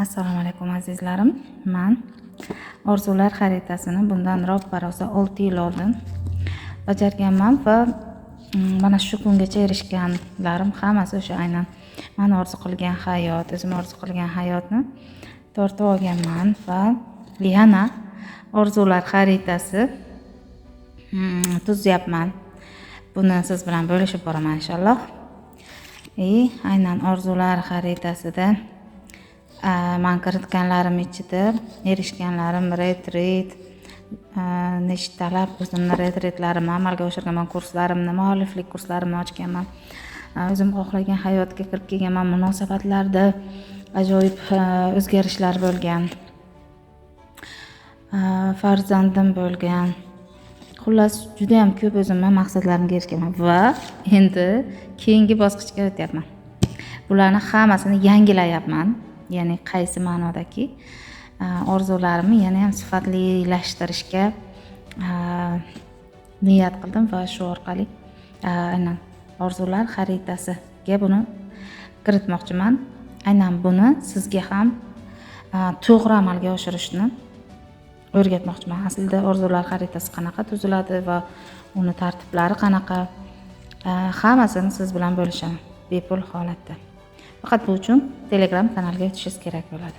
Assalomu alaykum azizlarim. Men orzular xaritasini bundan ro'ppa rosa 6 yil oldin bajarganman va mana shu kungacha erishganlarim hammasi o'sha aynan men orzu qilgan hayot, o'zim orzu qilgan hayotni tortib olganman va yana orzular xaritasi tuzyapman. Buni siz bilan bo'lishib boraman inshaalloh. Aynan orzular xaritasida men kiritganlarim ichida erishganlarim retreat, nechtalab o'zimni retreatlarimni amalga oshirganman, kurslarimni, mualliflik kurslarimni ochganman. O'zim xohlagan hayotga kirib kelganman, munosabatlarda ajoyib o'zgarishlar bo'lgan. Farzandim bo'lgan. Xullas juda ham ko'p o'zimni maqsadlarimga erishganman va endi keyingi bosqichga o'tyapman. Bularni hammasini yangilayapman. Ya'ni qaysi ma'nodaki orzularimni yana ham sifatlilashtirishga niyat qildim va shu orqali aynan orzular xaritasiga buni kiritmoqchiman. Aynan buni sizga ham to'g'ri amalga oshirishni o'rgatmoqchiman. Aslida orzular xaritasi qanaqa tuziladi va uni tartiblari qanaqa, hammasini siz bilan bo'lishaman bepul holatda. Faqat bu uchun Telegram kanaliga o'tishingiz kerak bo'ladi.